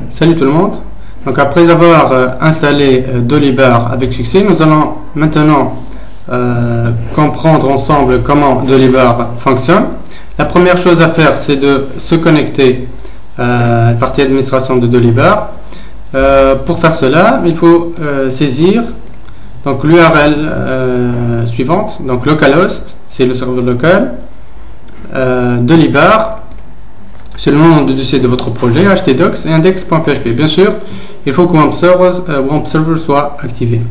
Salut tout le monde. Donc après avoir installé Dolibar avec succès, nous allons maintenant comprendre ensemble comment Dolibar fonctionne. La première chose à faire, c'est de se connecter à la partie administration de Dolibar. Pour faire cela, il faut saisir donc l'URL suivante, donc localhost, c'est le serveur local, Dolibar, c'est le nom du dossier de votre projet, htdocs et index.php. Bien sûr, il faut que WAMP Server soit activé.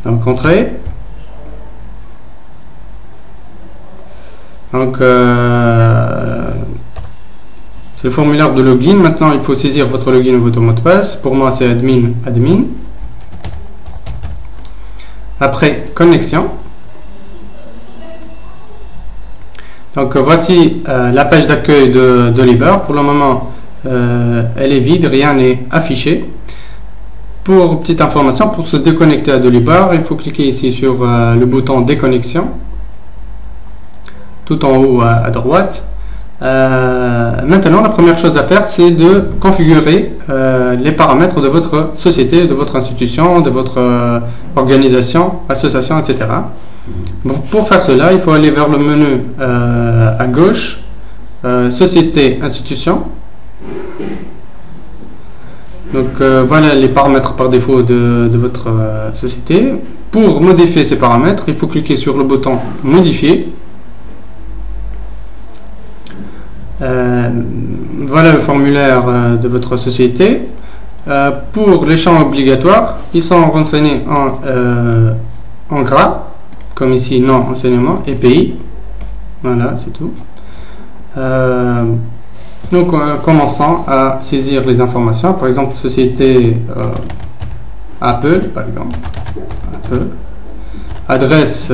Donc, entrée. Donc, c'est le formulaire de login. Maintenant, il faut saisir votre login ou votre mot de passe. Pour moi, c'est admin. Après, connexion. Donc voici la page d'accueil de Dolibar. Pour le moment, elle est vide, rien n'est affiché. Pour petite information, pour se déconnecter à Dolibar, il faut cliquer ici sur le bouton déconnexion, tout en haut à droite. Maintenant, la première chose à faire, c'est de configurer les paramètres de votre société, de votre institution, de votre organisation, association, etc. Bon, pour faire cela, il faut aller vers le menu à gauche, Société, Institution. Donc voilà les paramètres par défaut de votre société. Pour modifier ces paramètres, il faut cliquer sur le bouton Modifier. Voilà le formulaire de votre société. Pour les champs obligatoires, ils sont renseignés en gras, comme ici, nom, enseignement, et pays. Voilà, c'est tout. Donc, commençons à saisir les informations. Par exemple, société Apple, par exemple. Apple. Adresse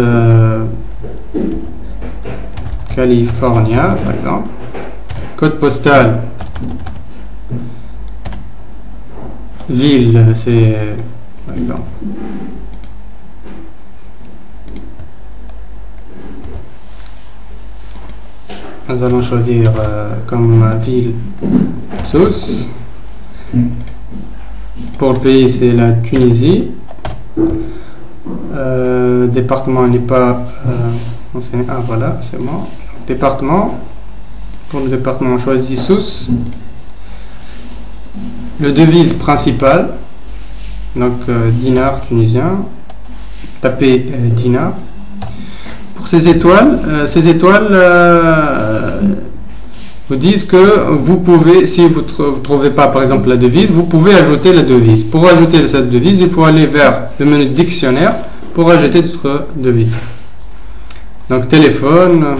California, par exemple. Code postal. Ville, c'est par exemple. Nous allons choisir comme ville Sousse. Pour le pays, c'est la Tunisie. Département n'est pas mentionné. Ah voilà, c'est bon. Département. Pour le département, on choisit Sousse. Le devise principal, donc dinar tunisien. Tapez dinar. Pour ces étoiles vous disent que vous pouvez, si vous ne trouvez pas par exemple la devise, vous pouvez ajouter la devise. Pour ajouter cette devise, il faut aller vers le menu dictionnaire pour ajouter votre devise. Donc téléphone,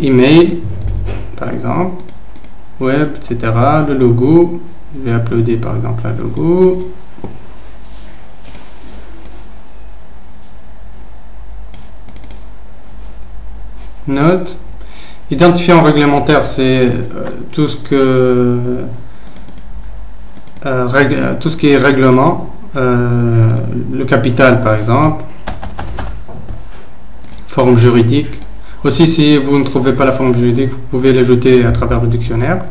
email par exemple, web, etc. Le logo, je vais uploader par exemple un logo. Note. Identifiant réglementaire, c'est tout ce qui est règlement, le capital par exemple, forme juridique. Aussi, si vous ne trouvez pas la forme juridique, vous pouvez l'ajouter à travers le dictionnaire,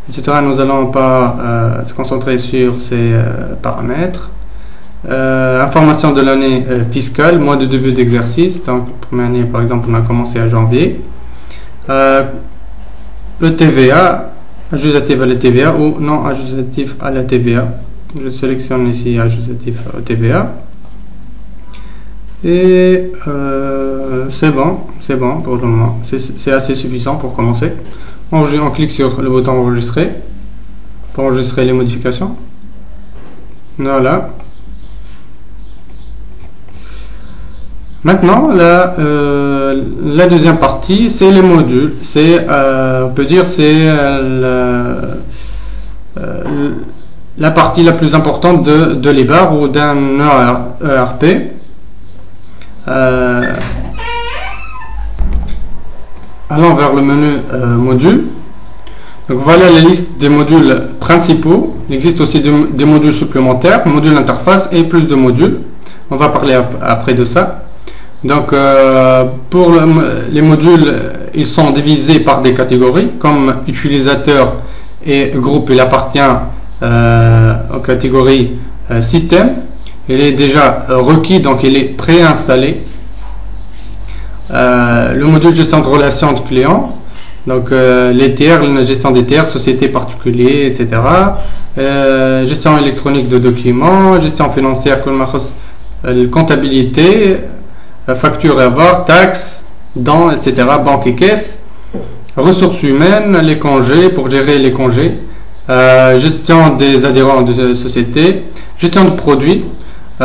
etc. Nous n'allons pas se concentrer sur ces paramètres. Information de l'année fiscale, mois de début d'exercice. Donc, la première année, par exemple, on a commencé à janvier. Le TVA, ajustif à la TVA ou non ajustif à la TVA. Je sélectionne ici ajustif au TVA. Et c'est bon pour le moment. C'est assez suffisant pour commencer. On clique sur le bouton enregistrer pour enregistrer les modifications. Voilà. Maintenant, la deuxième partie, c'est les modules. On peut dire, c'est la partie la plus importante de Dolibar ou d'un ERP. Allons vers le menu modules. Donc voilà la liste des modules principaux. Il existe aussi des modules supplémentaires, module interface et plus de modules. On va parler après de ça. Donc, pour les modules, ils sont divisés par des catégories, comme utilisateur et groupe, il appartient aux catégories système. Il est déjà requis, donc il est préinstallé. Le module gestion de relations de clients, donc les tiers, la gestion des tiers, société particulier, etc. Gestion électronique de documents, gestion financière, comptabilité, facture et avoir, taxes, dons, etc. Banque et caisse, ressources humaines, les congés, pour gérer les congés, gestion des adhérents de société, gestion de produits. On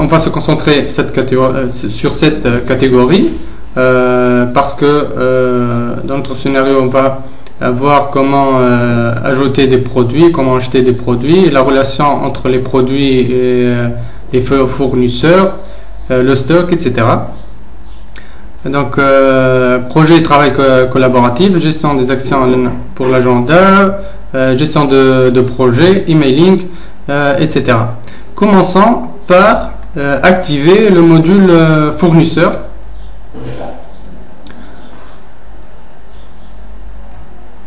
va se concentrer sur cette catégorie parce que dans notre scénario, on va voir comment ajouter des produits, comment acheter des produits, la relation entre les produits et les fournisseurs, le stock, etc. Donc, projet et travail collaboratif, gestion des actions pour l'agenda, gestion de projet, emailing, etc. Commençons par activer le module fournisseur.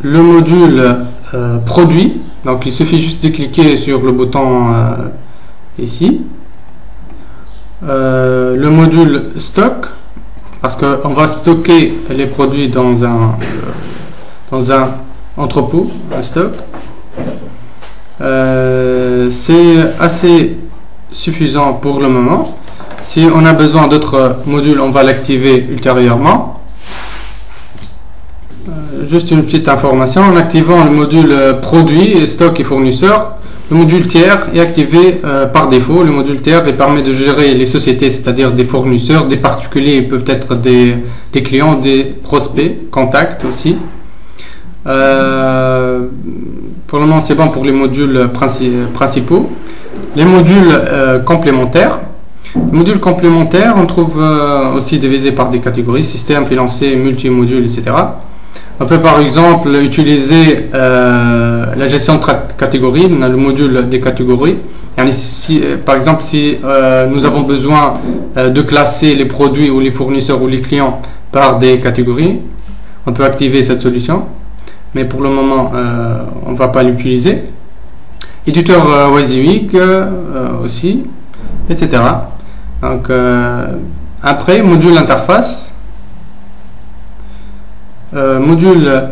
Le module produit, donc il suffit juste de cliquer sur le bouton ici. Le module stock, parce qu'on va stocker les produits dans un entrepôt, un stock. C'est assez suffisant pour le moment. Si on a besoin d'autres modules, on va l'activer ultérieurement. Juste une petite information, en activant le module produit, stock et fournisseur, le module tiers est activé par défaut. Le module tiers permet de gérer les sociétés, c'est-à-dire des fournisseurs, des particuliers, peuvent être des clients, des prospects, contacts aussi. Pour le moment, c'est bon pour les modules principaux. Les modules complémentaires. Les modules complémentaires, on trouve aussi divisés par des catégories, système, financier, multi-modules, etc. On peut par exemple utiliser la gestion de catégories, on a le module des catégories. Par exemple, si nous avons besoin de classer les produits ou les fournisseurs ou les clients par des catégories, on peut activer cette solution. Mais pour le moment, on ne va pas l'utiliser. Éditeur WYSIWYG aussi, etc. Donc, après, module interface. Module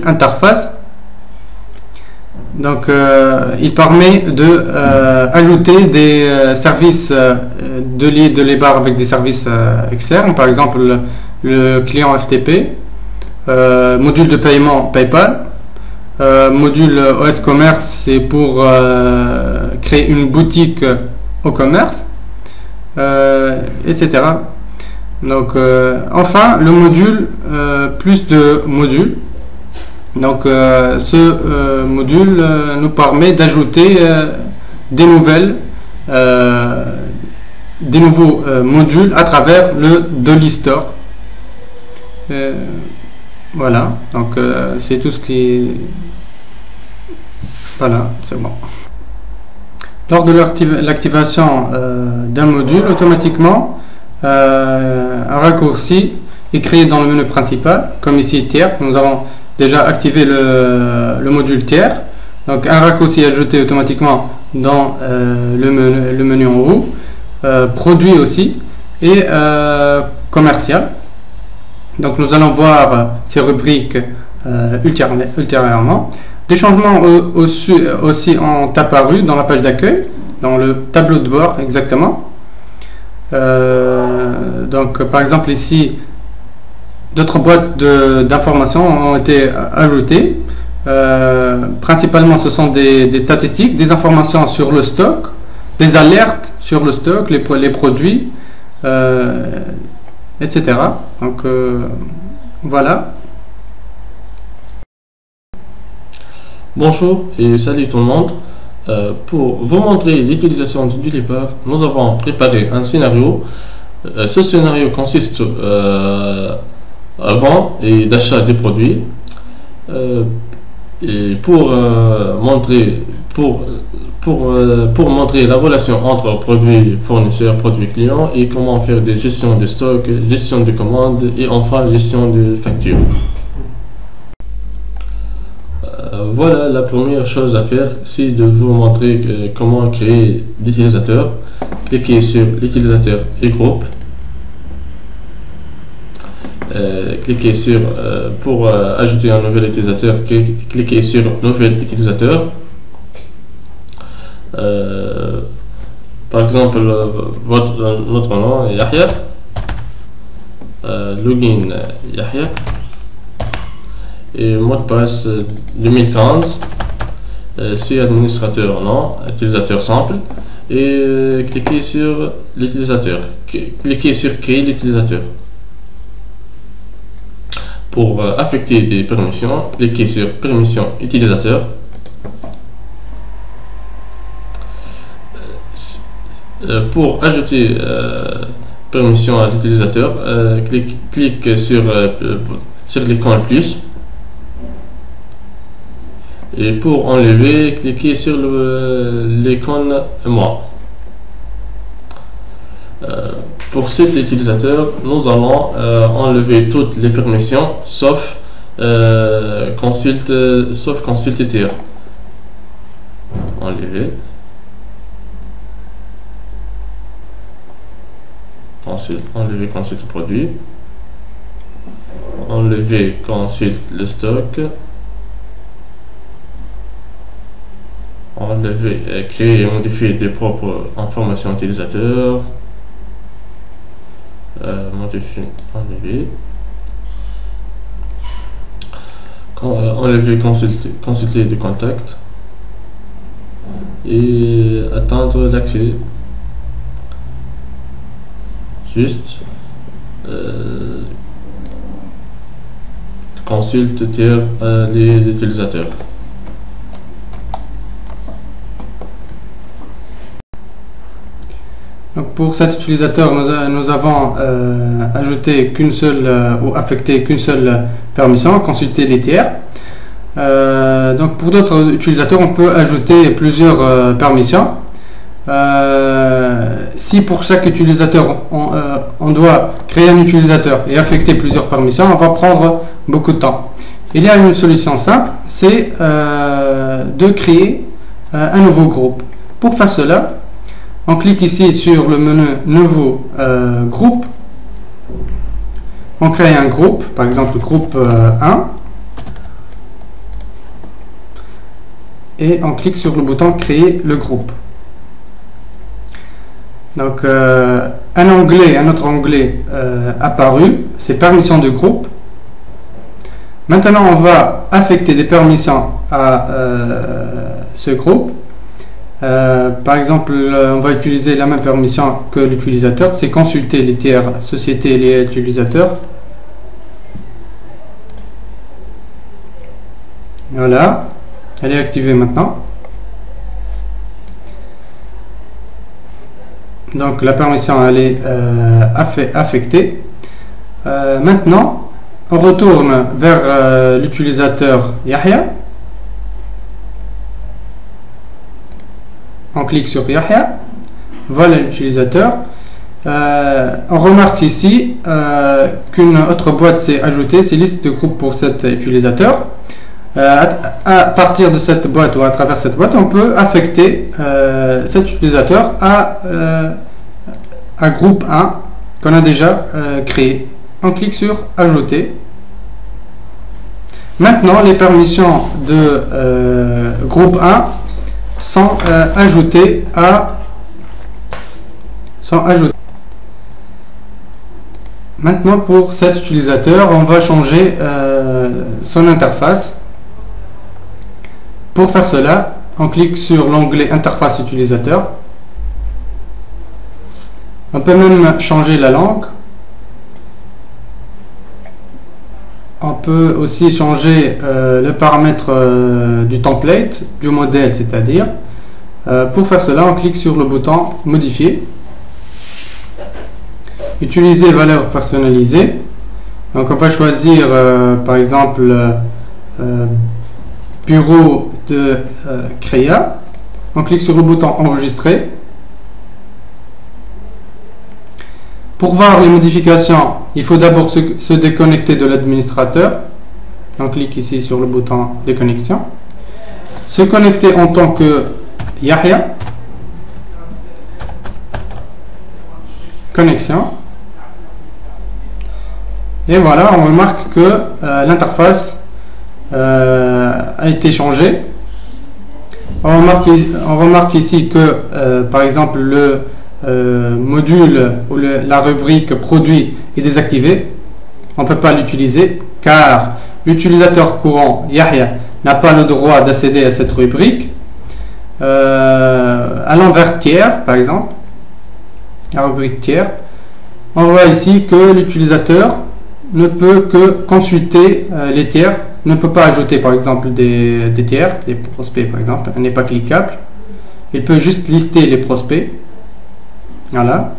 interface. Donc, il permet de ajouter des services de les barres avec des services externes, par exemple le client FTP. Module de paiement PayPal, module OS Commerce, c'est pour créer une boutique au commerce, etc. Donc, enfin, le module, plus de modules. Donc, ce module nous permet d'ajouter des nouveaux modules à travers le Dolly Store. Voilà, donc c'est tout ce qui... Voilà, c'est bon. Lors de l'activation d'un module, automatiquement, un raccourci est créé dans le menu principal, comme ici tiers. Nous avons déjà activé le module tiers. Donc un raccourci est ajouté automatiquement dans le menu en haut. Produit aussi et commercial. Donc nous allons voir ces rubriques ultérieurement. Des changements aussi ont apparu dans la page d'accueil, dans le tableau de bord exactement. Donc par exemple ici, d'autres boîtes d'informations ont été ajoutées. Principalement ce sont des statistiques, des informations sur le stock, des alertes sur le stock, les produits, etc. Donc voilà. Bonjour et salut tout le monde. Pour vous montrer l'utilisation du départ, nous avons préparé un scénario. Ce scénario consiste à vente et d'achat des produits. Et pour pour montrer la relation entre produit fournisseur, produit client et comment faire des gestions de stock, gestion de commandes et enfin gestion de facture. Voilà, la première chose à faire, c'est de vous montrer comment créer l'utilisateur. Cliquez sur l'utilisateur et groupe. Cliquez sur pour ajouter un nouvel utilisateur, cliquez sur nouvel utilisateur. Par exemple, notre nom est Yahya, login Yahya et mot de passe 2015. C'est administrateur non, utilisateur simple et cliquez sur l'utilisateur. Cliquez sur créer l'utilisateur. Pour affecter des permissions, cliquez sur permission utilisateur. Pour ajouter permission à l'utilisateur, clique sur l'icône plus. Et pour enlever, cliquez sur l'icône moi. Pour cet utilisateur, nous allons enlever toutes les permissions sauf consulte tiers. Enlever. Enlever consulte produit. Enlever consulte le stock. Enlever, créer et modifier des propres informations utilisateurs. Modifier, enlever. Enlever, consulter des contacts et attendre l'accès. Juste consulte tiers les utilisateurs. Donc pour cet utilisateur, nous avons ajouté qu'une seule ou affecté qu'une seule permission, consulter les tiers. Donc pour d'autres utilisateurs, on peut ajouter plusieurs permissions. Si pour chaque utilisateur, on doit créer un utilisateur et affecter plusieurs permissions, on va prendre beaucoup de temps. Il y a une solution simple, c'est de créer un nouveau groupe. Pour faire cela, on clique ici sur le menu Nouveau groupe. On crée un groupe, par exemple groupe 1. Et on clique sur le bouton Créer le groupe. Donc un autre onglet apparu, c'est Permissions de groupe. Maintenant on va affecter des permissions à ce groupe. Par exemple, on va utiliser la même permission que l'utilisateur, c'est consulter les tiers, sociétés et les utilisateurs. Voilà, elle est activée maintenant. Donc la permission elle est affectée. Maintenant, on retourne vers l'utilisateur Yahya. On clique sur Yahya, voilà l'utilisateur. On remarque ici qu'une autre boîte s'est ajoutée, c'est liste de groupes pour cet utilisateur. À partir de cette boîte ou à travers cette boîte, on peut affecter cet utilisateur à groupe 1 qu'on a déjà créé. On clique sur Ajouter. Maintenant, les permissions de groupe 1 sont ajoutées Maintenant, pour cet utilisateur, on va changer son interface. Pour faire cela, on clique sur l'onglet Interface utilisateur. On peut même changer la langue. On peut aussi changer le paramètre du template, du modèle, c'est-à-dire. Pour faire cela, on clique sur le bouton Modifier. Utiliser valeur personnalisée. Donc on va choisir par exemple bureau de Créa. On clique sur le bouton enregistrer. Pour voir les modifications, il faut d'abord se déconnecter de l'administrateur. On clique ici sur le bouton déconnexion. Se connecter en tant que Yahya. Connexion. Et voilà, on remarque que l'interface a été changée. On remarque ici que, par exemple, le module ou la rubrique produit est désactivé. On ne peut pas l'utiliser car l'utilisateur courant Yahya n'a pas le droit d'accéder à cette rubrique. Allons vers tiers, par exemple, la rubrique tiers. On voit ici que l'utilisateur ne peut que consulter les tiers, ne peut pas ajouter par exemple des tiers, des prospects par exemple, n'est pas cliquable. Il peut juste lister les prospects. Voilà.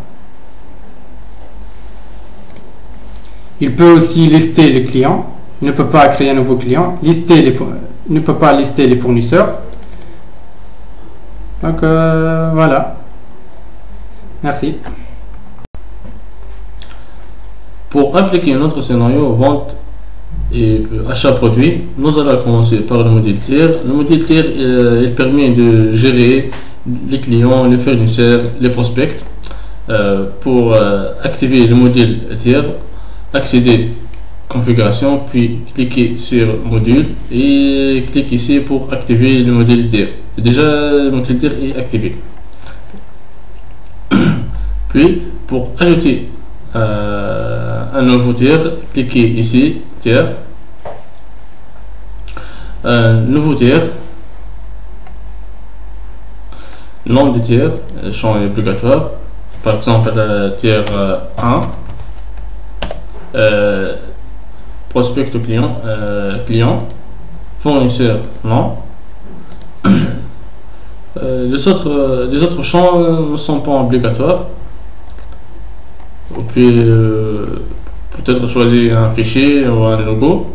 Il peut aussi lister les clients. Il ne peut pas créer un nouveau client. Ne peut pas lister les fournisseurs. Donc voilà. Merci. Pour appliquer notre scénario vente et achat produit, nous allons commencer par le module tiers. Le module tiers il permet de gérer les clients, les fournisseurs, les prospects. Pour activer le module tiers, accéder configuration, puis cliquer sur module et cliquer ici pour activer le module tiers. Déjà le module tiers est activé. Puis pour ajouter un nouveau tiers, cliquez ici tiers, nouveau tiers, nom de tiers, champ obligatoire, par exemple tiers 1, prospect client, fournisseur non. Les autres champs ne sont pas obligatoires. Puis peut-être choisir un fichier ou un logo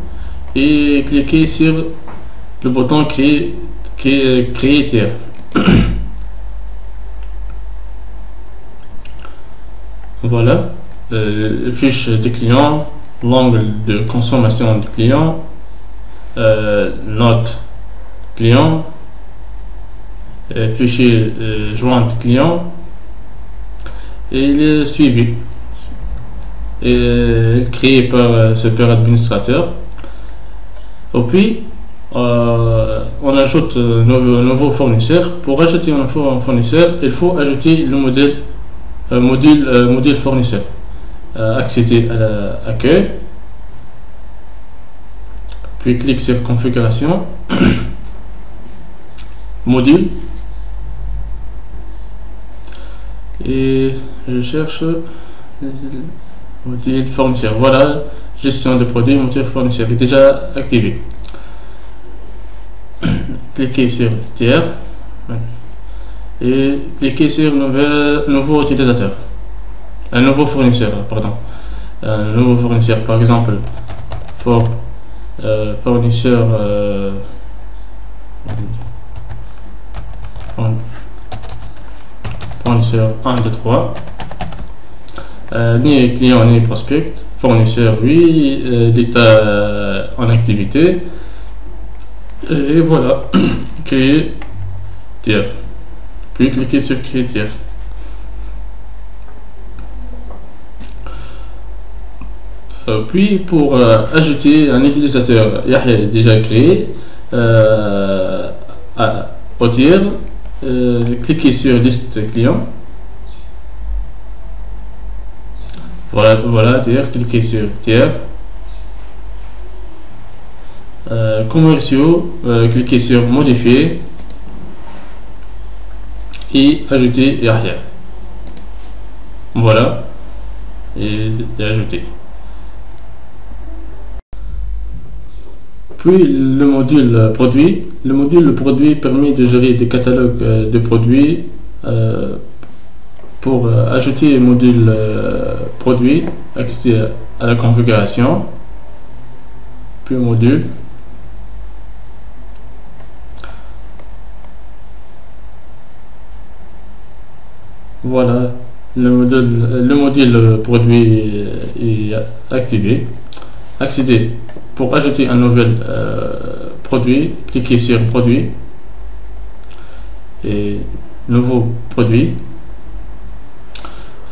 et cliquer sur le bouton créer tiers. Voilà, fiche des clients, l'angle de consommation du client, note client, fichier jointe client et le suivi. Et créé par super administrateur. Et puis on ajoute un nouveau fournisseur. Pour ajouter un nouveau fournisseur, il faut ajouter le module fournisseur. Accéder à l'accueil, puis clique sur configuration, module, et je cherche module fournisseur. Voilà, gestion de produits, module fournisseur est déjà activé. Cliquez sur tiers et cliquez sur nouveau utilisateur, un nouveau fournisseur, pardon, un nouveau fournisseur, par exemple fournisseur fournisseur 1, 2, 3, ni client ni prospect, fournisseur oui, l'état en activité, et voilà, créer tiers, puis cliquez sur créer tiers. Puis pour ajouter un utilisateur Yahya déjà créé au tiers, cliquez sur liste client. Voilà, tiers, cliquez sur tiers. Commerciaux, cliquez sur modifier et ajouter Yahya. Voilà, et ajouter. Puis le module produit. Le module produit permet de gérer des catalogues de produits. Pour ajouter le module produit, accéder à la configuration, puis au module. Voilà, le module produit est activé. Accéder pour ajouter un nouvel produit, cliquez sur produit et nouveau produit.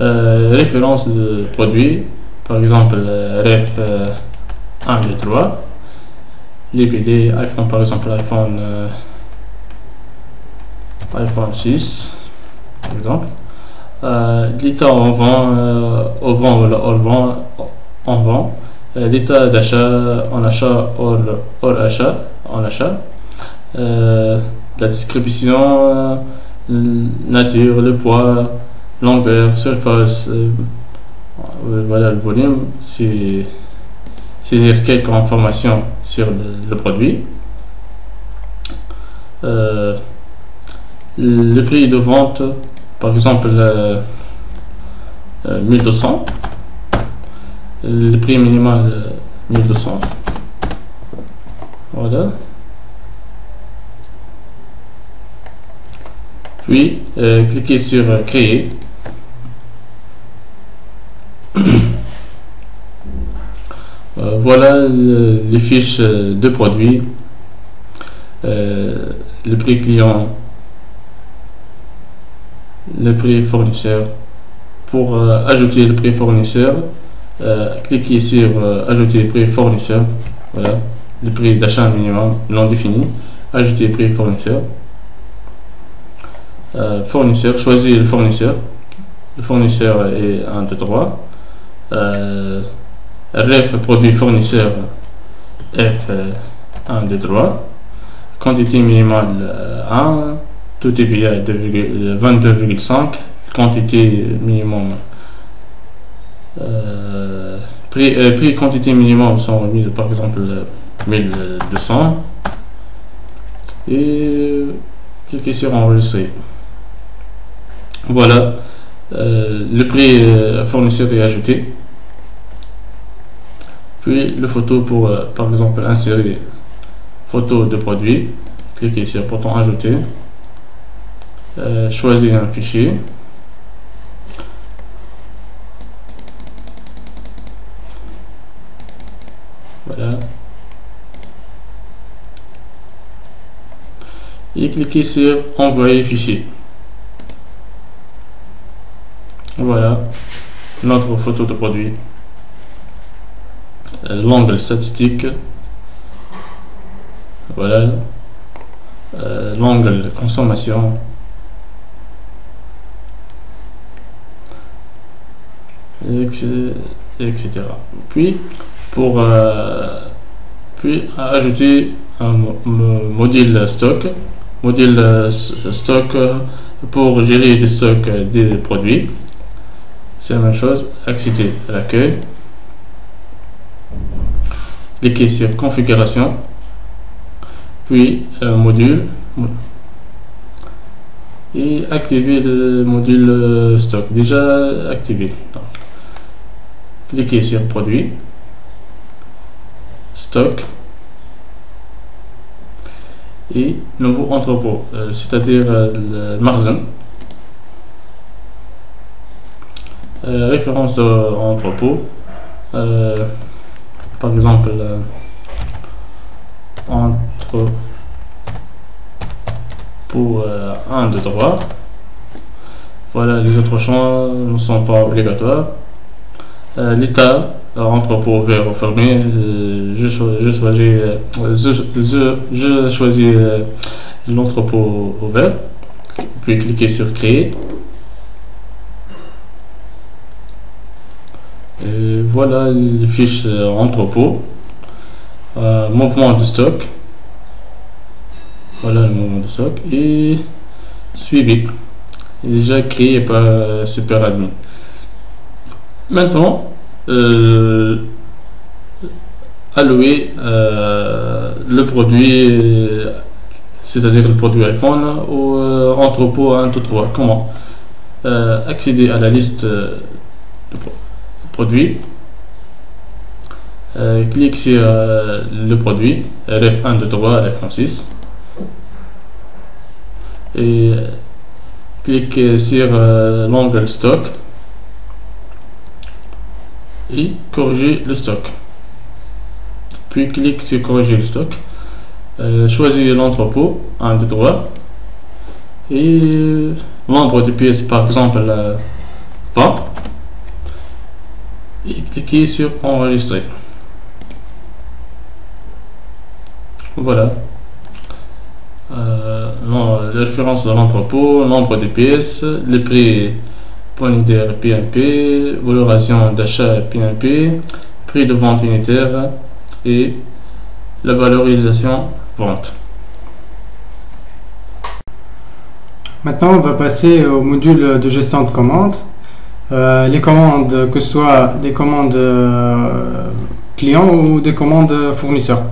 Référence de produit, par exemple ref 1, 2, 3. Les iPhone, par exemple iPhone 6 par exemple. L'état en vend, l'état d'achat, en achat, hors achat, en achat, la description, nature, le poids, longueur, surface, voilà le volume, c'est saisir quelques informations sur le produit. Le prix de vente, par exemple 1200, le prix minimal 1200. Voilà. Puis cliquez sur créer. Voilà les fiches de produits, le prix client, le prix fournisseur. Pour ajouter le prix fournisseur, cliquez sur ajouter le prix fournisseur. Voilà, le prix d'achat minimum non défini. Ajouter le prix fournisseur. Fournisseur, choisir le fournisseur. Le fournisseur est 1, 2, 3. Ref produit fournisseur F 1, 2, 3. Quantité minimale 1. Tout est via 22,5. Quantité minimum. Prix quantité minimum sont remis par exemple 1200. Et cliquez sur enregistrer. Voilà, le prix fournisseur est ajouté. Puis le photo pour par exemple insérer photo de produit. Cliquez sur bouton ajouter. Choisir un fichier. Voilà. Et cliquez sur envoyer fichier. Voilà notre photo de produit. L'angle statistique. Voilà. L'angle de consommation. Etc. Puis pour ajouter un module stock. Module stock pour gérer des stocks des produits. C'est la même chose. Accéder à l'accueil. Cliquez sur configuration. Puis module. Et activer le module stock. Déjà activé. Donc, cliquez sur produit. Stock. Et nouveau entrepôt, c'est-à-dire le magasin. Référence d'entrepôt, par exemple entrepôt 1, 2, 3. Voilà, les autres champs ne sont pas obligatoires. L'état, entrepôt ouvert ou fermé, je choisis l'entrepôt ouvert, puis cliquez sur créer. Et voilà les fiches entrepôt, mouvement de stock. Voilà le mouvement de stock et suivi. Déjà créé par SuperAdmin. Maintenant, allouer le produit, c'est-à-dire le produit iPhone, au entrepôt 1, 2, 3. Comment? Accéder à la liste de produits. Clique sur le produit, RF 1, 2, 3, RF 6. Et cliquez sur l'onglet stock et corriger le stock. Puis clique sur corriger le stock. Choisissez l'entrepôt 1, 2, 3 et nombre de pièces, par exemple 20, et cliquez sur enregistrer. Voilà. La référence de l'entrepôt, nombre de pièces, les prix unitaire PNP, valorisation d'achat PNP, prix de vente unitaire et la valorisation vente. Maintenant, on va passer au module de gestion de commandes. Les commandes, que ce soit des commandes clients ou des commandes fournisseurs.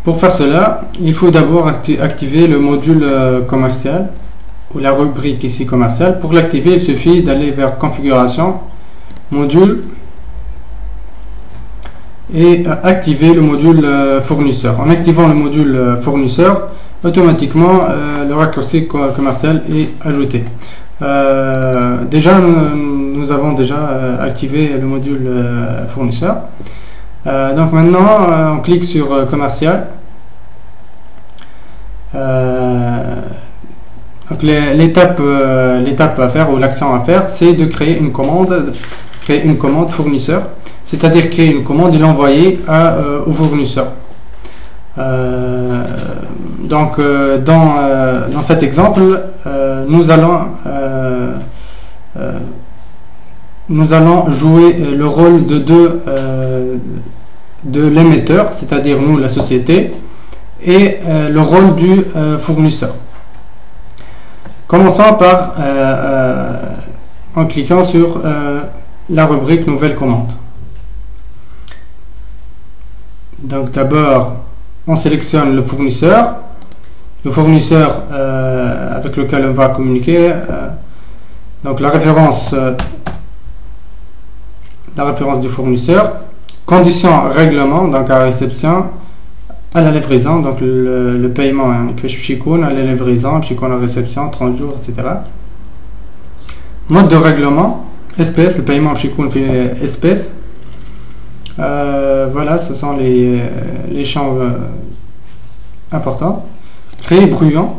Pour faire cela, il faut d'abord activer le module commercial ou la rubrique ici commercial. Pour l'activer, il suffit d'aller vers configuration, module et activer le module fournisseur. En activant le module fournisseur, automatiquement le raccourci commercial est ajouté. Déjà, nous avons déjà activé le module fournisseur. Donc maintenant, on clique sur commercial. Donc l'étape à faire ou l'action à faire, c'est de créer une commande fournisseur, c'est-à-dire créer une commande et l'envoyer au fournisseur. Donc dans cet exemple, nous allons jouer le rôle de l'émetteur, c'est-à-dire nous, la société, et le rôle du fournisseur. Commençons par en cliquant sur la rubrique nouvelle commande. Donc d'abord on sélectionne le fournisseur avec lequel on va communiquer, donc la référence du fournisseur, condition règlement, donc à réception, à la livraison, donc le paiement à la livraison, à la réception, 30 jours, etc. Mode de règlement, espèce, le paiement espèce. Voilà, ce sont les champs importants. Créer brouillon.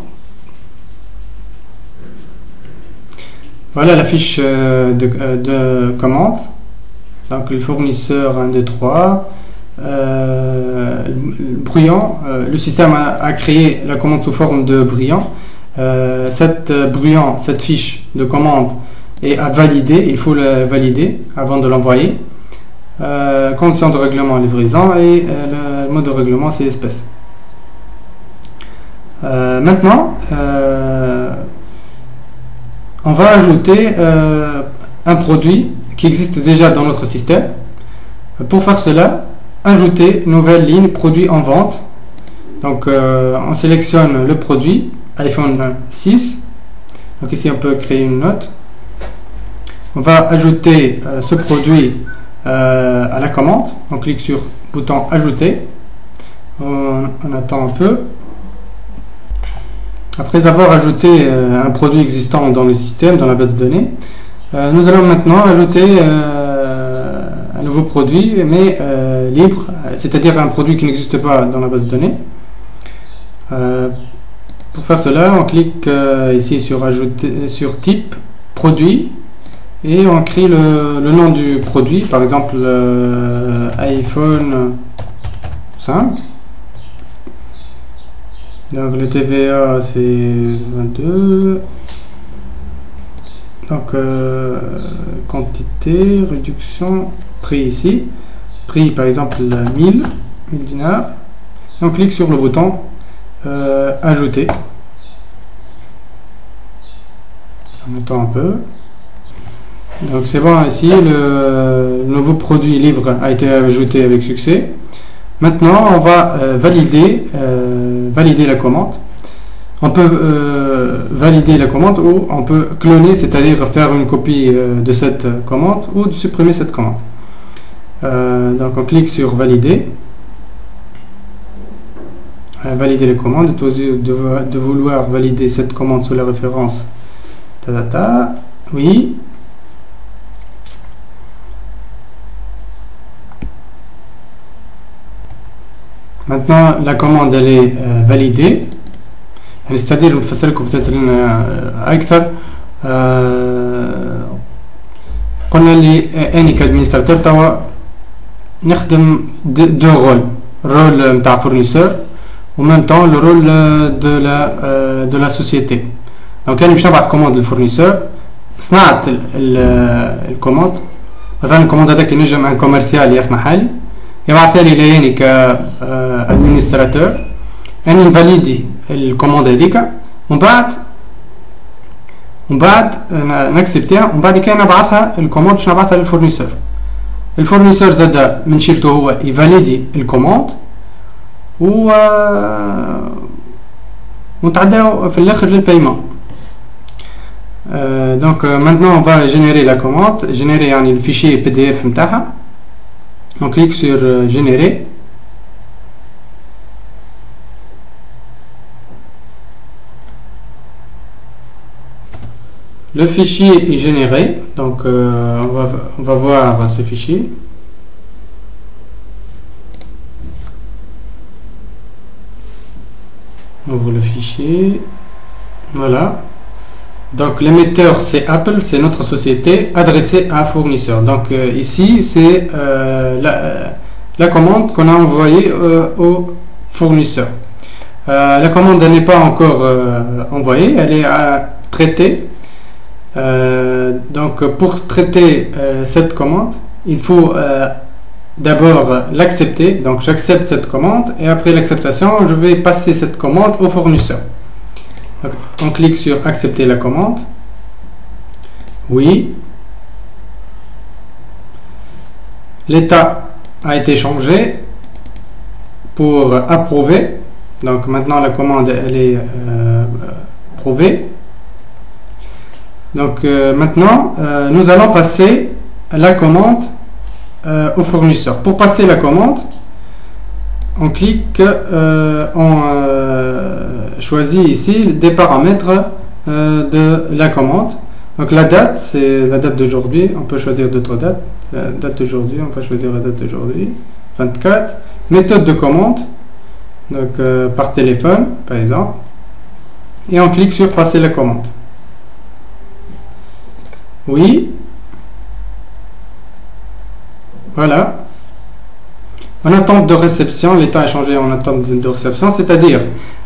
Voilà la fiche de commande. Donc le fournisseur 1, 2, 3. Brouillon, le système a créé la commande sous forme de brouillon. Cette fiche de commande est à valider, il faut la valider avant de l'envoyer. Conditions de règlement livraison et le mode de règlement c'est espèce. Maintenant on va ajouter un produit qui existe déjà dans notre système. Pour faire cela, ajouter nouvelle ligne produit en vente. Donc on sélectionne le produit iPhone 6. Donc ici on peut créer une note. On va ajouter ce produit à la commande. On clique sur bouton ajouter. On attend un peu. Après avoir ajouté un produit existant dans le système, dans la base de données, nous allons maintenant ajouter un nouveau produit, mais libre, c'est-à-dire un produit qui n'existe pas dans la base de données. Pour faire cela, on clique ici sur ajouter, sur type, produit, et on crée le nom du produit, par exemple iPhone 5. Donc le TVA c'est 22. Donc quantité, réduction, prix ici. Prix par exemple 1000 dinars. On clique sur le bouton ajouter. On attend un peu. Donc c'est bon, ici le nouveau produit libre a été ajouté avec succès. Maintenant on va valider la commande. On peut valider la commande ou on peut cloner, c'est-à-dire faire une copie de cette commande ou de supprimer cette commande. Donc on clique sur valider. Valider les commandes, de vouloir valider cette commande sous la référence Oui. Maintenant, la commande elle est validée. C'est-à-dire, vous faites peut-être أكثر. قلنا لي اني كادمينستراتور توا نخدم دو رول نتاع فورنيسور و ميم طون لو رول دو لا سوسيتي. دونك انا باش نبعث كوموند للفورنيسور، صنعت الكوموند مثلا الكوموند هذاك ينجم ان كوميرسيال يسمح لي يبعثها لي لياني ك ادمينستراتور، اني نفاليدي الكوموند هذيك ومن بعد نكسبتها ومن بعد كي نبعثها الكوموند باش نبعثها للفورنيسور. الفورنيسور زاد من شيرته هو يفاليدي الكوموند و ونتعداو في الاخر للبايمون. دونك maintenant on va générer la commande. générer يعني الفيشي PDF نتاعها. on clique sur générer. Le fichier est généré, donc on va voir ce fichier. On ouvre le fichier. Voilà. Donc l'émetteur c'est Apple, c'est notre société adressée à fournisseur. Donc ici c'est la commande qu'on a envoyée au fournisseur. La commande n'est pas encore envoyée, elle est traitée. Donc pour traiter cette commande il faut d'abord l'accepter. Donc j'accepte cette commande et après l'acceptation je vais passer cette commande au fournisseur. Donc, on clique sur accepter la commande. Oui. L'état a été changé pour approuver. Donc maintenant la commande elle est approuvée. Donc maintenant nous allons passer la commande au fournisseur. Pour passer la commande, on clique, on choisit ici des paramètres de la commande. Donc la date, c'est la date d'aujourd'hui. On peut choisir d'autres dates. La date d'aujourd'hui, on va choisir la date d'aujourd'hui, 24. Méthode de commande, donc par téléphone par exemple. Et on clique sur passer la commande. Oui. Voilà. En attente de réception, l'état a changé en attente de réception, c'est-à-dire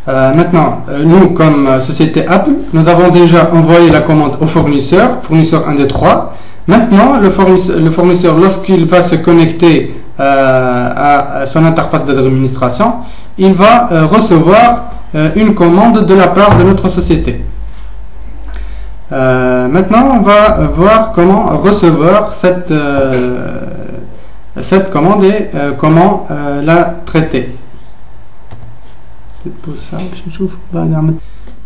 maintenant, nous comme société Apple, nous avons déjà envoyé la commande au fournisseur, fournisseur 1, 2, 3. Maintenant, le fournisseur, lorsqu'il va se connecter à son interface d'administration, il va recevoir une commande de la part de notre société. Maintenant, on va voir comment recevoir cette commande et comment la traiter.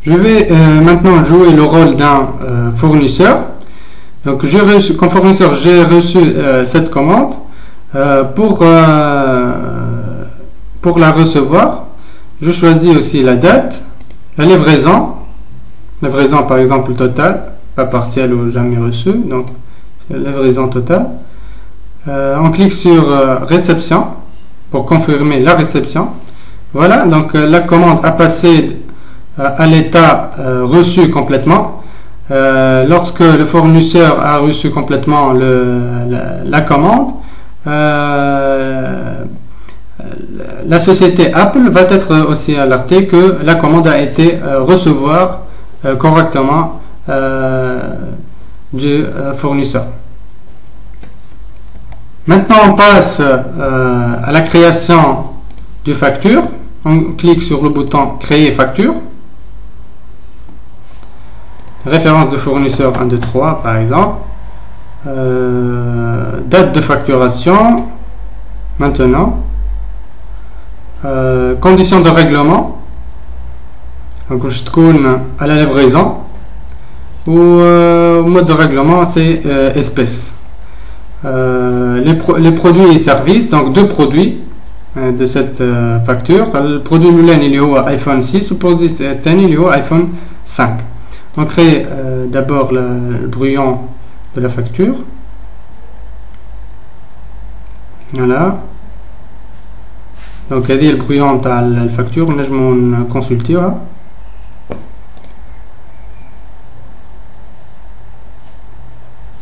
Je vais maintenant jouer le rôle d'un fournisseur. Donc, comme fournisseur, j'ai reçu cette commande. Pour la recevoir, je choisis aussi la date, la livraison. Livraison par exemple totale, pas partielle ou jamais reçue, donc livraison totale. On clique sur réception pour confirmer la réception. Voilà, donc la commande a passé à l'état reçu complètement. Lorsque le fournisseur a reçu complètement la commande, la société Apple va être aussi alertée que la commande a été recevoir correctement du fournisseur. Maintenant on passe à la création du facture. On clique sur le bouton créer facture. Référence de fournisseur 1, 2, 3 par exemple. Date de facturation maintenant. Conditions de règlement. Donc je tourne à la livraison ou mode de règlement c'est espèce. Les produits et services, donc deux produits de cette facture. Le produit numéro 1 il est au iPhone 6 ou le produit numéro iPhone 5. On crée d'abord le brouillon de la facture. Voilà. Donc هذه البرويون تاع الفاكتور نجمو نكونسلتيوها.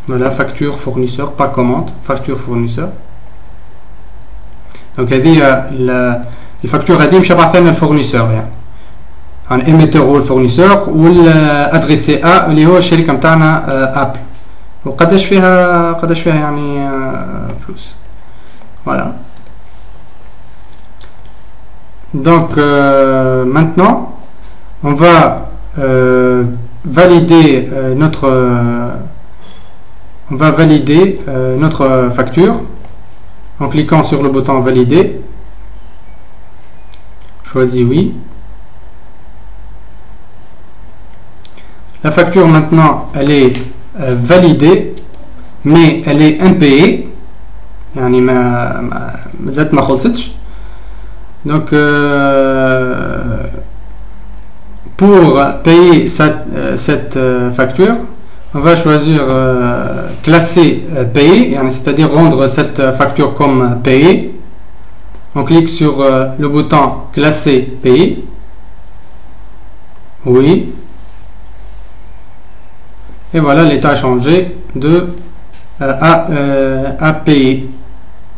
Voilà, facture fournisseur, pas commande, facture fournisseur. Donc هذه الفاكتور هذه مش بعثها لنا الفورنيسور يعني. الإيميتور هو الفورنيسور والأدريسي A اللي هو الشركة متاعنا أبل. وقداش فيها يعني فلوس. Voilà. Donc maintenant on va valider notre facture en cliquant sur le bouton valider. Choisis oui. La facture maintenant elle est validée mais elle est impayée. يعني مازالت ما خلصتش. Donc pour payer cette facture, on va choisir classer payer, c'est-à-dire rendre cette facture comme payée. On clique sur le bouton classer payer. Oui. Et voilà, l'état a changé de à payer.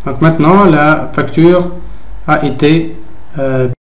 Donc maintenant la facture a été